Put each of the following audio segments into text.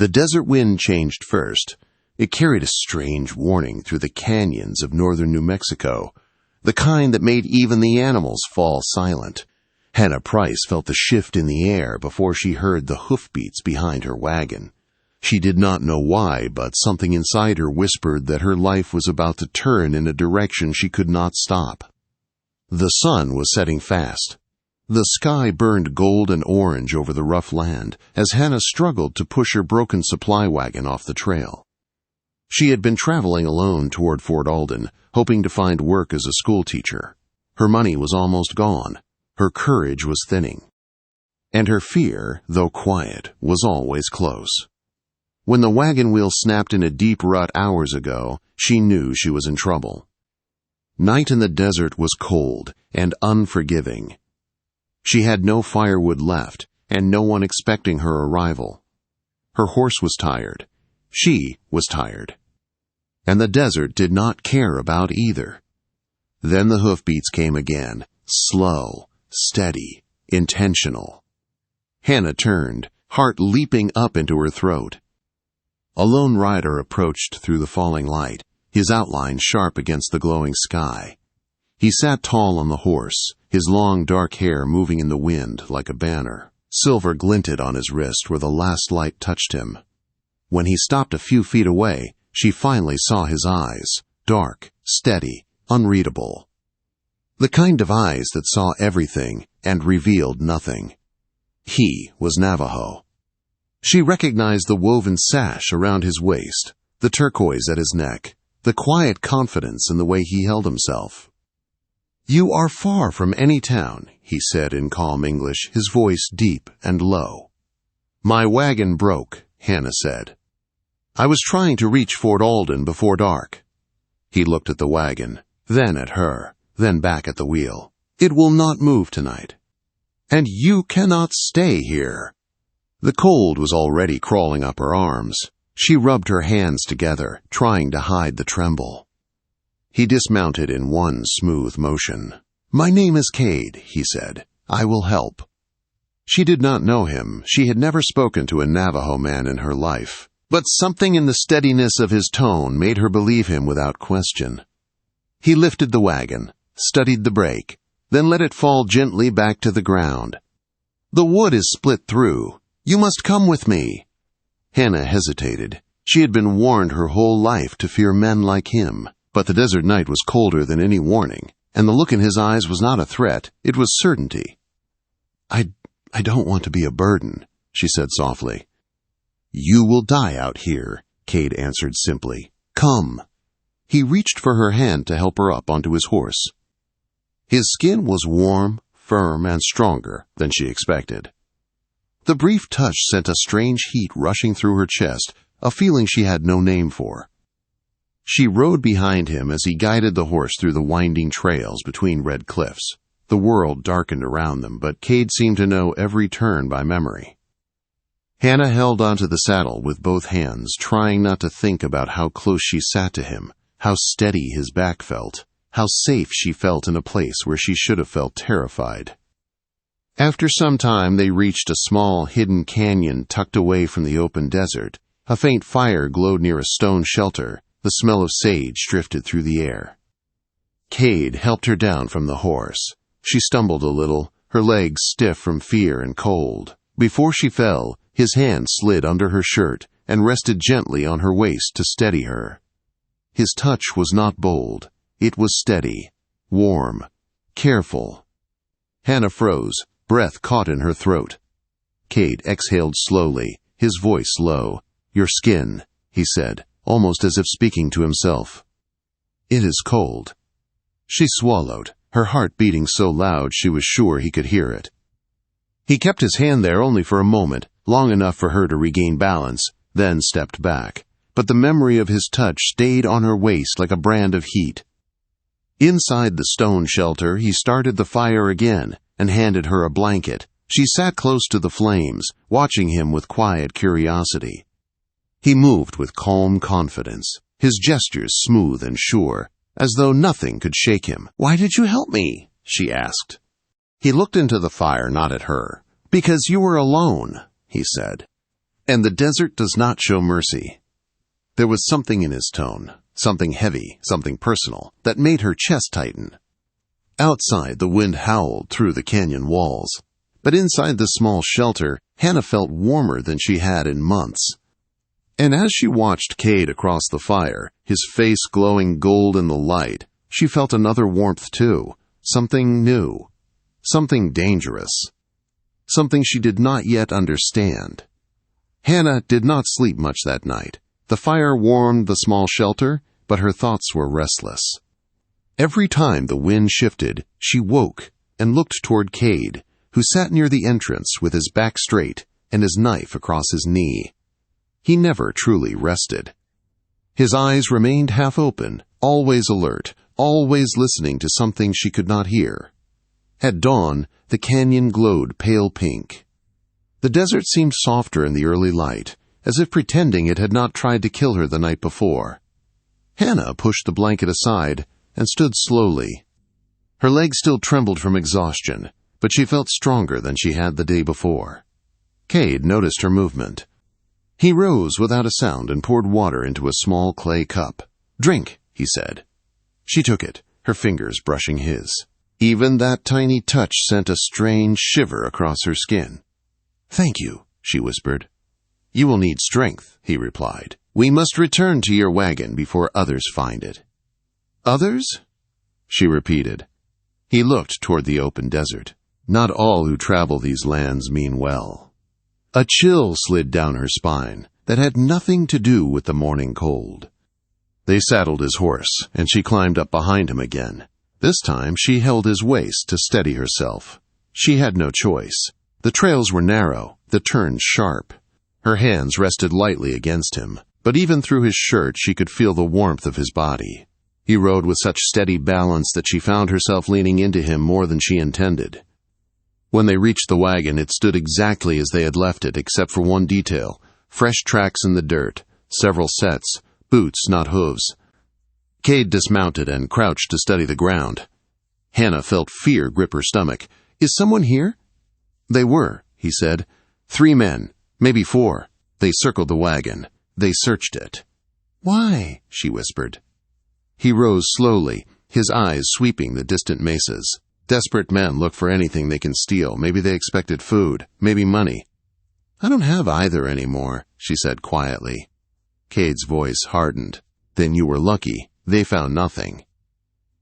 The desert wind changed first. It carried a strange warning through the canyons of northern New Mexico, the kind that made even the animals fall silent. Hannah Price felt the shift in the air before she heard the hoofbeats behind her wagon. She did not know why, but something inside her whispered that her life was about to turn in a direction she could not stop. The sun was setting fast. The sky burned gold and orange over the rough land as Hannah struggled to push her broken supply wagon off the trail. She had been traveling alone toward Fort Alden, hoping to find work as a schoolteacher. Her money was almost gone. Her courage was thinning. And her fear, though quiet, was always close. When the wagon wheel snapped in a deep rut hours ago, she knew she was in trouble. Night in the desert was cold and unforgiving. She had no firewood left, and no one expecting her arrival. Her horse was tired. She was tired. And the desert did not care about either. Then the hoofbeats came again, slow, steady, intentional. Hannah turned, heart leaping up into her throat. A lone rider approached through the falling light, his outline sharp against the glowing sky. He sat tall on the horse, his long dark hair moving in the wind like a banner. Silver glinted on his wrist where the last light touched him. When he stopped a few feet away, she finally saw his eyes, dark, steady, unreadable. The kind of eyes that saw everything and revealed nothing. He was Navajo. She recognized the woven sash around his waist, the turquoise at his neck, the quiet confidence in the way he held himself. "You are far from any town," he said in calm English, his voice deep and low. "My wagon broke," Hannah said. "I was trying to reach Fort Alden before dark." He looked at the wagon, then at her, then back at the wheel. "It will not move tonight. And you cannot stay here." The cold was already crawling up her arms. She rubbed her hands together, trying to hide the tremble. He dismounted in one smooth motion. "My name is Cade," he said. "I will help." She did not know him. She had never spoken to a Navajo man in her life. But something in the steadiness of his tone made her believe him without question. He lifted the wagon, studied the brake, then let it fall gently back to the ground. "The wood is split through. You must come with me." Hannah hesitated. She had been warned her whole life to fear men like him, but the desert night was colder than any warning, and the look in his eyes was not a threat, it was certainty. I don't want to be a burden," she said softly. "You will die out here," Cade answered simply. "Come." He reached for her hand to help her up onto his horse. His skin was warm, firm, and stronger than she expected. The brief touch sent a strange heat rushing through her chest, a feeling she had no name for. She rode behind him as he guided the horse through the winding trails between red cliffs. The world darkened around them, but Cade seemed to know every turn by memory. Hannah held onto the saddle with both hands, trying not to think about how close she sat to him, how steady his back felt, how safe she felt in a place where she should have felt terrified. After some time, they reached a small, hidden canyon tucked away from the open desert. A faint fire glowed near a stone shelter. The smell of sage drifted through the air. Cade helped her down from the horse. She stumbled a little, her legs stiff from fear and cold. Before she fell, his hand slid under her shirt and rested gently on her waist to steady her. His touch was not bold. It was steady, warm, careful. Hannah froze, breath caught in her throat. Cade exhaled slowly, his voice low. "Your skin," he said, almost as if speaking to himself. "It is cold." She swallowed, her heart beating so loud she was sure he could hear it. He kept his hand there only for a moment, long enough for her to regain balance, then stepped back. But the memory of his touch stayed on her waist like a brand of heat. Inside the stone shelter, he started the fire again and handed her a blanket. She sat close to the flames, watching him with quiet curiosity. He moved with calm confidence, his gestures smooth and sure, as though nothing could shake him. "Why did you help me?" she asked. He looked into the fire, not at her. "Because you were alone," he said. And the desert does not show mercy. There was something in his tone, something heavy, something personal, that made her chest tighten. Outside, the wind howled through the canyon walls, but inside the small shelter, Hannah felt warmer than she had in months. And as she watched Cade across the fire, his face glowing gold in the light, she felt another warmth too, something new, something dangerous, something she did not yet understand. Hannah did not sleep much that night. The fire warmed the small shelter, but her thoughts were restless. Every time the wind shifted, she woke and looked toward Cade, who sat near the entrance with his back straight and his knife across his knee. He never truly rested. His eyes remained half open, always alert, always listening to something she could not hear. At dawn, the canyon glowed pale pink. The desert seemed softer in the early light, as if pretending it had not tried to kill her the night before. Hannah pushed the blanket aside and stood slowly. Her legs still trembled from exhaustion, but she felt stronger than she had the day before. Cade noticed her movement. He rose without a sound and poured water into a small clay cup. "Drink," he said. She took it, her fingers brushing his. Even that tiny touch sent a strange shiver across her skin. "Thank you," she whispered. "You will need strength," he replied. "We must return to your wagon before others find it." "Others?" she repeated. He looked toward the open desert. Not all who travel these lands mean well. A chill slid down her spine that had nothing to do with the morning cold. They saddled his horse, and she climbed up behind him again. This time she held his waist to steady herself. She had no choice. The trails were narrow, the turns sharp. Her hands rested lightly against him, but even through his shirt she could feel the warmth of his body. He rode with such steady balance that she found herself leaning into him more than she intended. When they reached the wagon, it stood exactly as they had left it, except for one detail: fresh tracks in the dirt, several sets, boots, not hooves. Cade dismounted and crouched to study the ground. Hannah felt fear grip her stomach. "Is someone here?" "They were," he said. "3 men, maybe 4. They circled the wagon. They searched it." "Why?" she whispered. He rose slowly, his eyes sweeping the distant mesas. Desperate men look for anything they can steal. Maybe they expected food, maybe money. "I don't have either anymore," she said quietly. Cade's voice hardened. "Then you were lucky. They found nothing."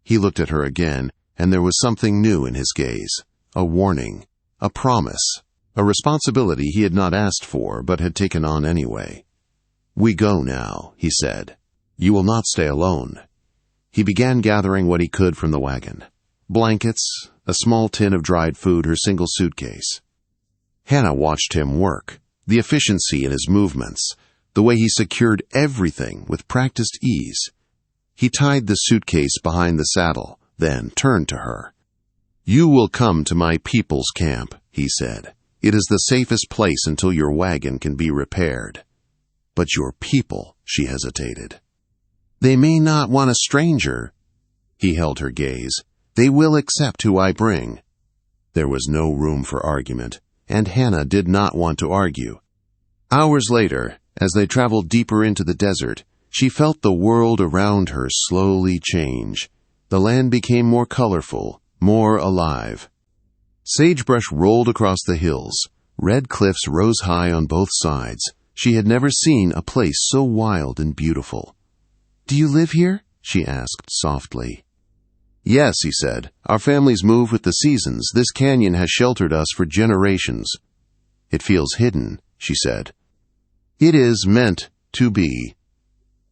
He looked at her again, and there was something new in his gaze. A warning, a promise, a responsibility he had not asked for but had taken on anyway. "We go now," he said. "You will not stay alone." He began gathering what he could from the wagon. Blankets, a small tin of dried food, her single suitcase. Hannah watched him work, the efficiency in his movements, the way he secured everything with practiced ease. He tied the suitcase behind the saddle, then turned to her. "You will come to my people's camp," he said. "It is the safest place until your wagon can be repaired." "But your people," she hesitated. "They may not want a stranger." He held her gaze. "They will accept who I bring." There was no room for argument, and Hannah did not want to argue. Hours later, as they traveled deeper into the desert, she felt the world around her slowly change. The land became more colorful, more alive. Sagebrush rolled across the hills. Red cliffs rose high on both sides. She had never seen a place so wild and beautiful. "Do you live here?" she asked softly. "Yes," he said. "Our families move with the seasons. This canyon has sheltered us for generations." "It feels hidden," she said. "It is meant to be."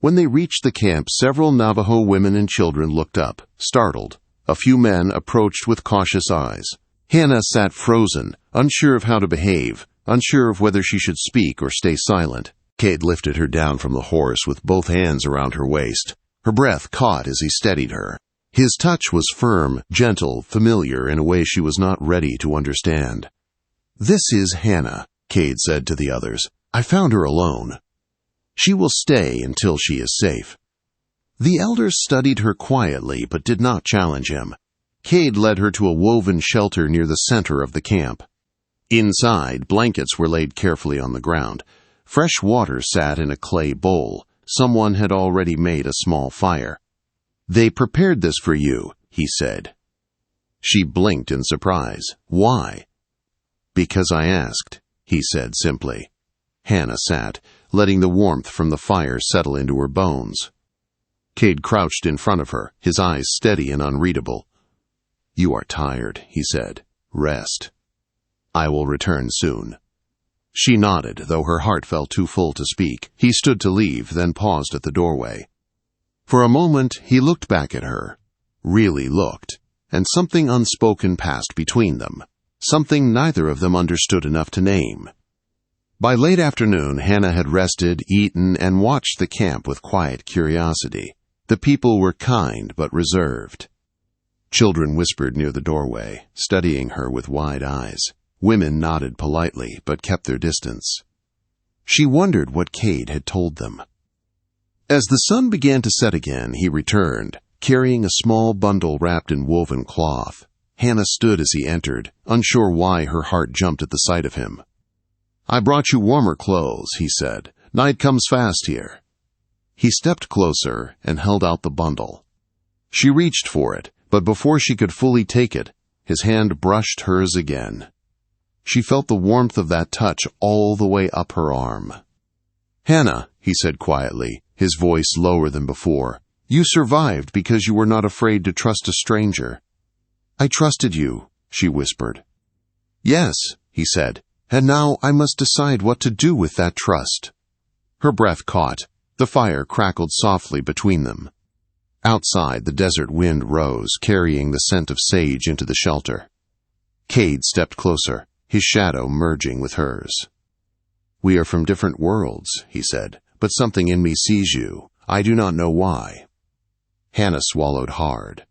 When they reached the camp, several Navajo women and children looked up, startled. A few men approached with cautious eyes. Hannah sat frozen, unsure of how to behave, unsure of whether she should speak or stay silent. Cade lifted her down from the horse with both hands around her waist. Her breath caught as he steadied her. His touch was firm, gentle, familiar in a way she was not ready to understand. "This is Hannah," Cade said to the others. "I found her alone. She will stay until she is safe." The elders studied her quietly but did not challenge him. Cade led her to a woven shelter near the center of the camp. Inside, blankets were laid carefully on the ground. Fresh water sat in a clay bowl. Someone had already made a small fire. "They prepared this for you," he said. She blinked in surprise. "Why?" "Because I asked," he said simply. Hannah sat, letting the warmth from the fire settle into her bones. Cade crouched in front of her, his eyes steady and unreadable. "You are tired," he said. "Rest. I will return soon." She nodded, though her heart felt too full to speak. He stood to leave, then paused at the doorway. For a moment, he looked back at her. Really looked. And something unspoken passed between them. Something neither of them understood enough to name. By late afternoon, Hannah had rested, eaten, and watched the camp with quiet curiosity. The people were kind but reserved. Children whispered near the doorway, studying her with wide eyes. Women nodded politely, but kept their distance. She wondered what Cade had told them. As the sun began to set again, he returned, carrying a small bundle wrapped in woven cloth. Hannah stood as he entered, unsure why her heart jumped at the sight of him. "I brought you warmer clothes," he said. "Night comes fast here." He stepped closer and held out the bundle. She reached for it, but before she could fully take it, his hand brushed hers again. She felt the warmth of that touch all the way up her arm. "Hannah," he said quietly, his voice lower than before, "you survived because you were not afraid to trust a stranger." "I trusted you," she whispered. "Yes," he said, "and now I must decide what to do with that trust." Her breath caught. The fire crackled softly between them. Outside, the desert wind rose, carrying the scent of sage into the shelter. Cade stepped closer, his shadow merging with hers. "We are from different worlds," he said, "but something in me sees you. I do not know why." Hannah swallowed hard.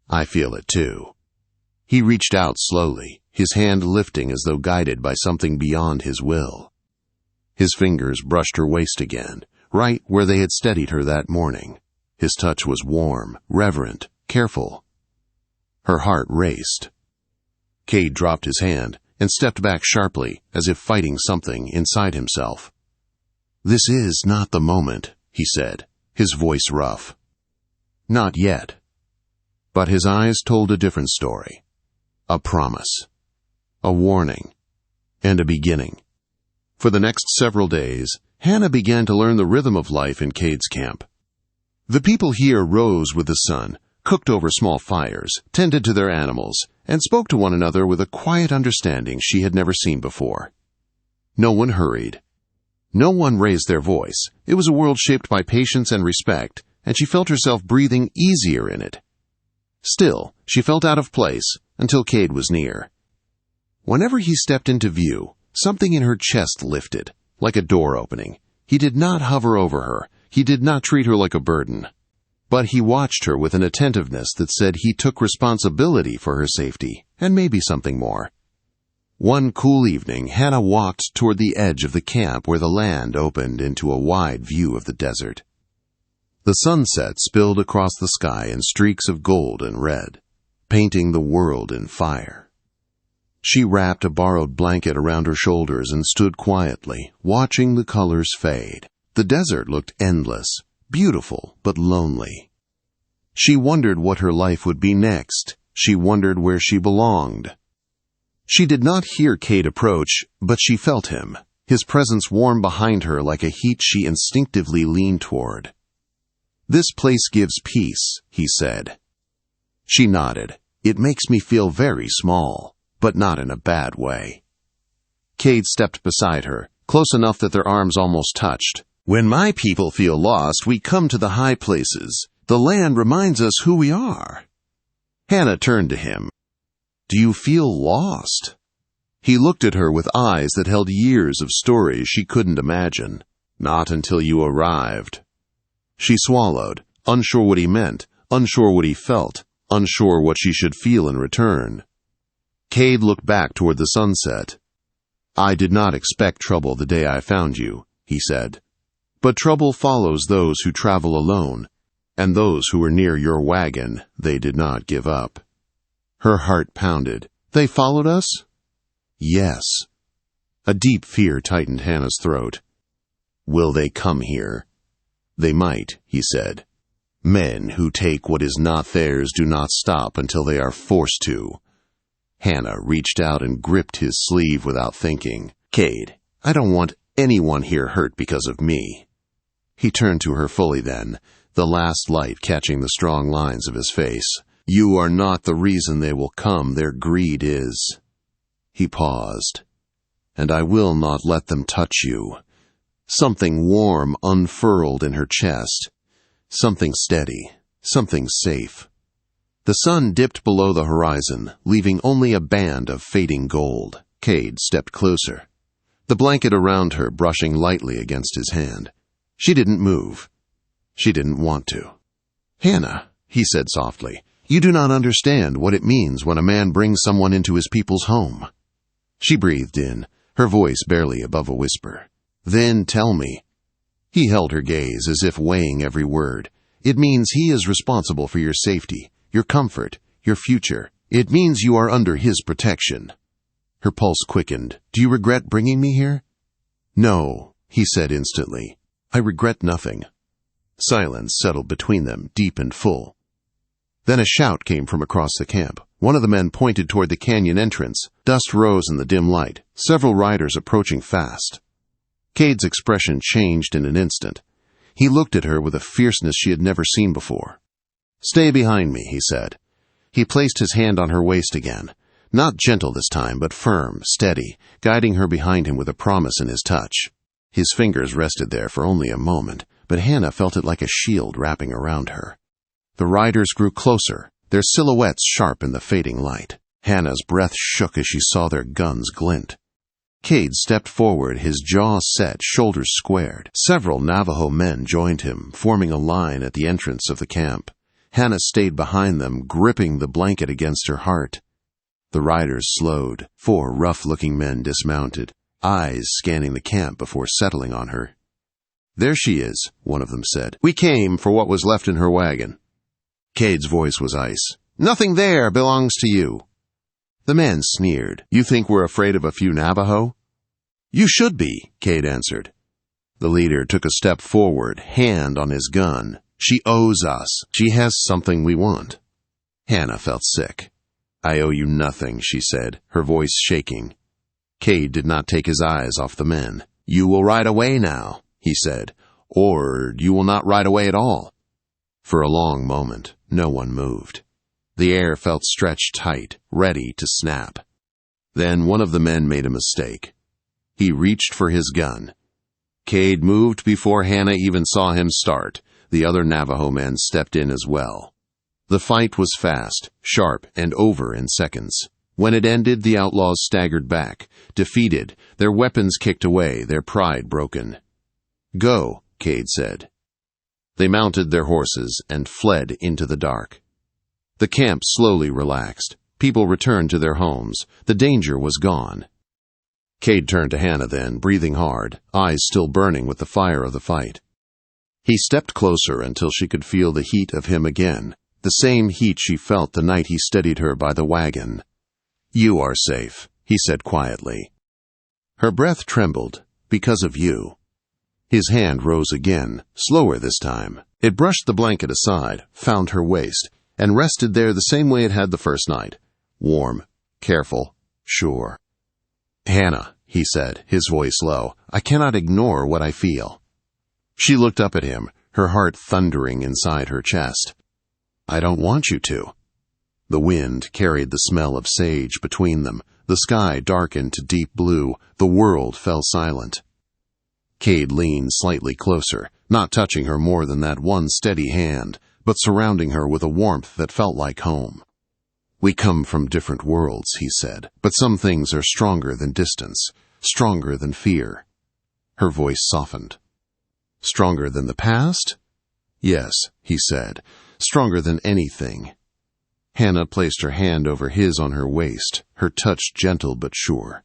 "I feel it too." He reached out slowly, his hand lifting as though guided by something beyond his will. His fingers brushed her waist again, right where they had steadied her that morning. His touch was warm, reverent, careful. Her heart raced. Cade dropped his hand and stepped back sharply, as if fighting something inside himself. "This is not the moment," he said, his voice rough. "Not yet." But his eyes told a different story. A promise. A warning. And a beginning. For the next several days, Hannah began to learn the rhythm of life in Cade's camp. The people here rose with the sun, cooked over small fires, tended to their animals, and spoke to one another with a quiet understanding she had never seen before. No one hurried. No one raised their voice. It was a world shaped by patience and respect, and she felt herself breathing easier in it. Still, she felt out of place until Cade was near. Whenever he stepped into view, something in her chest lifted, like a door opening. He did not hover over her. He did not treat her like a burden. But he watched her with an attentiveness that said he took responsibility for her safety, and maybe something more. One cool evening, Hannah walked toward the edge of the camp where the land opened into a wide view of the desert. The sunset spilled across the sky in streaks of gold and red, painting the world in fire. She wrapped a borrowed blanket around her shoulders and stood quietly, watching the colors fade. The desert looked endless, beautiful but lonely. She wondered what her life would be next. She wondered where she belonged. She did not hear Cade approach, but she felt him, his presence warm behind her like a heat she instinctively leaned toward. "This place gives peace," he said. She nodded. "It makes me feel very small, but not in a bad way." Cade stepped beside her, close enough that their arms almost touched. "When my people feel lost, we come to the high places. The land reminds us who we are." Hannah turned to him. "Do you feel lost?" He looked at her with eyes that held years of stories she couldn't imagine. "Not until you arrived." She swallowed, unsure what he meant, unsure what he felt, unsure what she should feel in return. Cade looked back toward the sunset. "I did not expect trouble the day I found you," he said. "But trouble follows those who travel alone, and those who were near your wagon, they did not give up." Her heart pounded. "They followed us?" "Yes." A deep fear tightened Hannah's throat. Will they come here? They might, he said. Men who take what is not theirs do not stop until they are forced to. Hannah reached out and gripped his sleeve without thinking. Cade, I don't want anyone here hurt because of me. He turned to her fully then, the last light catching the strong lines of his face. You are not the reason they will come, their greed is. He paused. And I will not let them touch you. Something warm unfurled in her chest. Something steady. Something safe. The sun dipped below the horizon, leaving only a band of fading gold. Cade stepped closer, the blanket around her brushing lightly against his hand. She didn't move. She didn't want to. Hannah, he said softly, you do not understand what it means when a man brings someone into his people's home. She breathed in, her voice barely above a whisper. Then tell me. He held her gaze as if weighing every word. It means he is responsible for your safety, your comfort, your future. It means you are under his protection. Her pulse quickened. Do you regret bringing me here? No, he said instantly. I regret nothing. Silence settled between them, deep and full. Then a shout came from across the camp. One of the men pointed toward the canyon entrance. Dust rose in the dim light, several riders approaching fast. Cade's expression changed in an instant. He looked at her with a fierceness she had never seen before. Stay behind me, he said. He placed his hand on her waist again, not gentle this time, but firm, steady, guiding her behind him with a promise in his touch. His fingers rested there for only a moment, but Hannah felt it like a shield wrapping around her. The riders grew closer, their silhouettes sharp in the fading light. Hannah's breath shook as she saw their guns glint. Cade stepped forward, his jaw set, shoulders squared. Several Navajo men joined him, forming a line at the entrance of the camp. Hannah stayed behind them, gripping the blanket against her heart. The riders slowed. 4 rough-looking men dismounted, eyes scanning the camp before settling on her. There she is, one of them said. We came for what was left in her wagon. Cade's voice was ice. Nothing there belongs to you. The man sneered. You think we're afraid of a few Navajo? You should be, Cade answered. The leader took a step forward, hand on his gun. She owes us. She has something we want. Hannah felt sick. I owe you nothing, she said, her voice shaking. Cade did not take his eyes off the men. You will ride away now, he said, or you will not ride away at all. For a long moment, no one moved. The air felt stretched tight, ready to snap. Then one of the men made a mistake. He reached for his gun. Cade moved before Hannah even saw him start. The other Navajo men stepped in as well. The fight was fast, sharp, and over in seconds. When it ended, the outlaws staggered back, defeated, their weapons kicked away, their pride broken. Go, Cade said. They mounted their horses and fled into the dark. The camp slowly relaxed. People returned to their homes. The danger was gone. Cade turned to Hannah then, breathing hard, eyes still burning with the fire of the fight. He stepped closer until she could feel the heat of him again, the same heat she felt the night he steadied her by the wagon. You are safe, he said quietly. Her breath trembled, because of you. His hand rose again, slower this time. It brushed the blanket aside, found her waist, and rested there the same way it had the first night. Warm, careful, sure. Hannah, he said, his voice low, I cannot ignore what I feel. She looked up at him, her heart thundering inside her chest. I don't want you to. The wind carried the smell of sage between them. The sky darkened to deep blue. The world fell silent. Cade leaned slightly closer, not touching her more than that one steady hand, but surrounding her with a warmth that felt like home. We come from different worlds, he said, but some things are stronger than distance, stronger than fear. Her voice softened. Stronger than the past? Yes, he said, stronger than anything. Hannah placed her hand over his on her waist, her touch gentle but sure.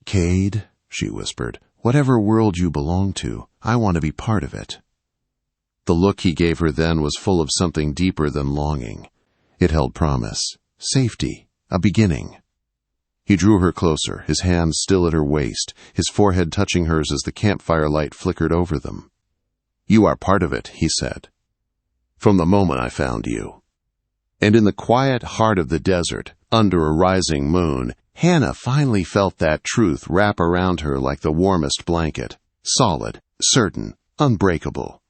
Cade, she whispered, whatever world you belong to, I want to be part of it. The look he gave her then was full of something deeper than longing. It held promise, safety, a beginning. He drew her closer, his hands still at her waist, his forehead touching hers as the campfire light flickered over them. "You are part of it," he said. "From the moment I found you." And in the quiet heart of the desert, under a rising moon, Hannah finally felt that truth wrap around her like the warmest blanket, solid, certain, unbreakable.